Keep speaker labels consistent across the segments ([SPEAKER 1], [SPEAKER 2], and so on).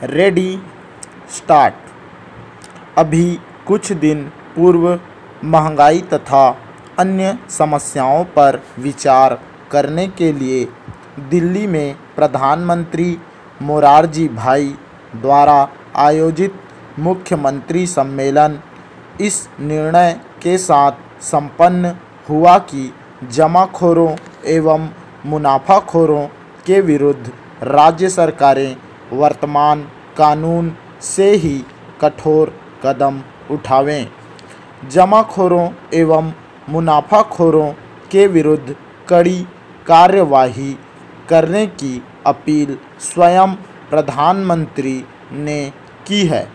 [SPEAKER 1] Ready start. अभी कुछ दिन पूर्व महंगाई तथा अन्य समस्याओं पर विचार करने के लिए दिल्ली में प्रधानमंत्री मोरारजी भाई द्वारा आयोजित मुख्यमंत्री सम्मेलन इस निर्णय के साथ संपन्न हुआ कि जमाखोरों एवं मुनाफाखोरों के विरुद्ध राज्य सरकारें वर्तमान कानून से ही कठोर कदम उठावें। जमाखोरों एवं मुनाफाखोरों के विरुद्ध कड़ी कार्यवाही करने की अपील स्वयं प्रधानमंत्री ने की है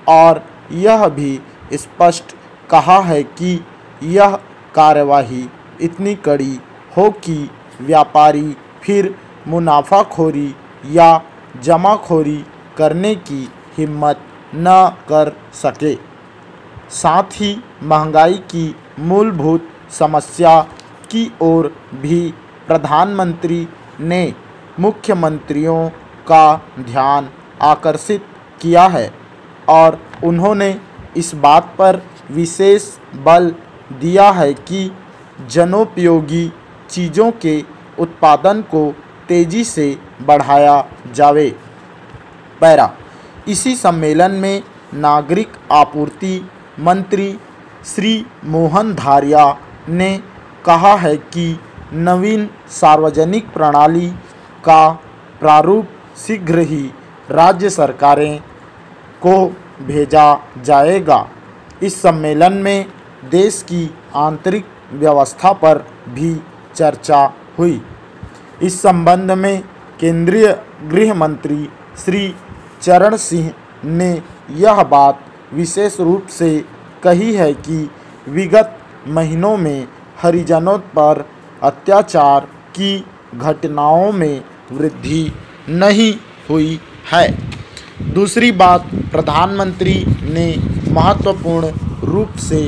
[SPEAKER 1] और यह भी स्पष्ट कहा है कि यह कार्यवाही इतनी कड़ी हो कि व्यापारी फिर मुनाफाखोरी या जमाखोरी करने की हिम्मत न कर सके। साथ ही महंगाई की मूलभूत समस्या की ओर भी प्रधानमंत्री ने मुख्यमंत्रियों का ध्यान आकर्षित किया है और उन्होंने इस बात पर विशेष बल दिया है कि जनोपयोगी चीज़ों के उत्पादन को तेज़ी से बढ़ाया जावे। पैरा। इसी सम्मेलन में नागरिक आपूर्ति मंत्री श्री मोहन धारिया ने कहा है कि नवीन सार्वजनिक प्रणाली का प्रारूप शीघ्र ही राज्य सरकारें को भेजा जाएगा। इस सम्मेलन में देश की आंतरिक व्यवस्था पर भी चर्चा हुई। इस संबंध में केंद्रीय गृह मंत्री श्री चरण सिंह ने यह बात विशेष रूप से कही है कि विगत महीनों में हरिजनों पर अत्याचार की घटनाओं में वृद्धि नहीं हुई है। दूसरी बात प्रधानमंत्री ने महत्वपूर्ण रूप से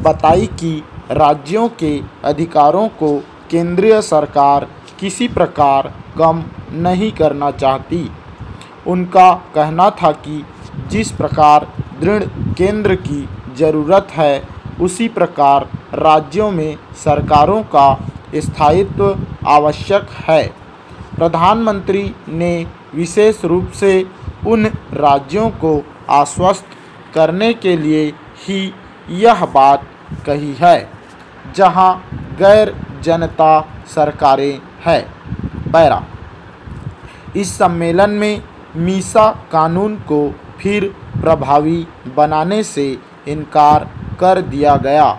[SPEAKER 1] बताई कि राज्यों के अधिकारों को केंद्रीय सरकार किसी प्रकार कम नहीं करना चाहती। उनका कहना था कि जिस प्रकार दृढ़ केंद्र की ज़रूरत है उसी प्रकार राज्यों में सरकारों का स्थायित्व आवश्यक है। प्रधानमंत्री ने विशेष रूप से उन राज्यों को आश्वस्त करने के लिए ही यह बात कही है जहां गैर जनता सरकारें हैं। पैरा। इस सम्मेलन में मीसा कानून को फिर प्रभावी बनाने से इनकार कर दिया गया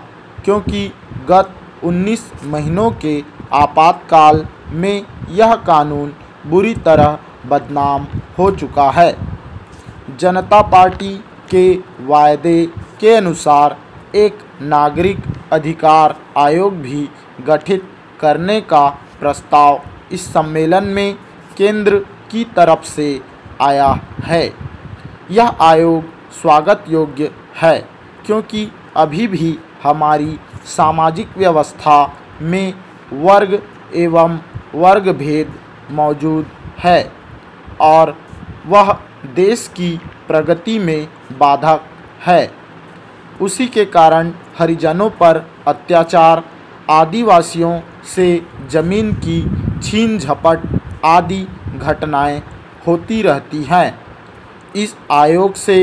[SPEAKER 1] क्योंकि गत 19 महीनों के आपातकाल में यह कानून बुरी तरह बदनाम हो चुका है। जनता पार्टी के वायदे के अनुसार एक नागरिक अधिकार आयोग भी गठित करने का प्रस्ताव इस सम्मेलन में केंद्र की तरफ से आया है। यह आयोग स्वागत योग्य है क्योंकि अभी भी हमारी सामाजिक व्यवस्था में वर्ग एवं वर्ग भेद मौजूद है और वह देश की प्रगति में बाधक है। उसी के कारण हरिजनों पर अत्याचार, आदिवासियों से ज़मीन की छीन झपट आदि घटनाएं होती रहती हैं। इस आयोग से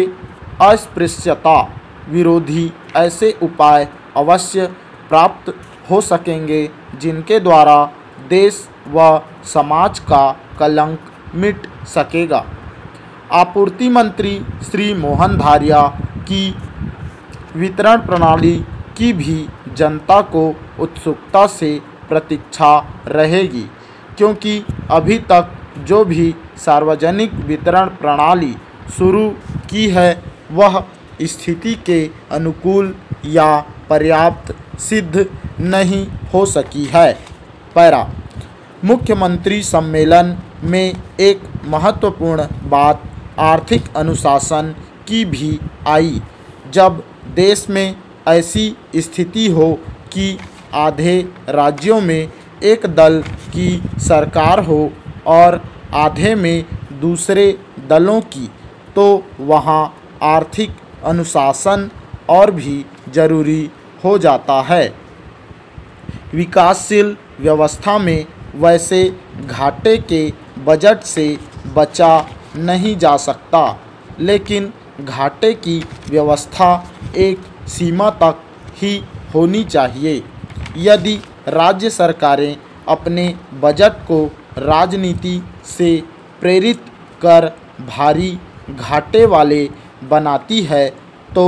[SPEAKER 1] अस्पृश्यता विरोधी ऐसे उपाय अवश्य प्राप्त हो सकेंगे जिनके द्वारा देश व समाज का कलंक मिट सकेगा। आपूर्ति मंत्री श्री मोहन धारिया की वितरण प्रणाली की भी जनता को उत्सुकता से प्रतीक्षा रहेगी क्योंकि अभी तक जो भी सार्वजनिक वितरण प्रणाली शुरू की है वह स्थिति के अनुकूल या पर्याप्त सिद्ध नहीं हो सकी है। पैरा। मुख्यमंत्री सम्मेलन में एक महत्वपूर्ण बात आर्थिक अनुशासन की भी आई। जब देश में ऐसी स्थिति हो कि आधे राज्यों में एक दल की सरकार हो और आधे में दूसरे दलों की तो वहाँ आर्थिक अनुशासन और भी जरूरी हो जाता है। विकासशील व्यवस्था में वैसे घाटे के बजट से बचा नहीं जा सकता, लेकिन घाटे की व्यवस्था एक सीमा तक ही होनी चाहिए। यदि राज्य सरकारें अपने बजट को राजनीति से प्रेरित कर भारी घाटे वाले बनाती है तो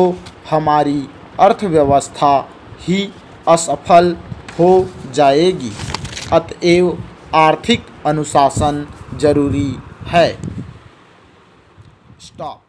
[SPEAKER 1] हमारी अर्थव्यवस्था ही असफल हो जाएगी। अतएव आर्थिक अनुशासन जरूरी है। स्टॉप।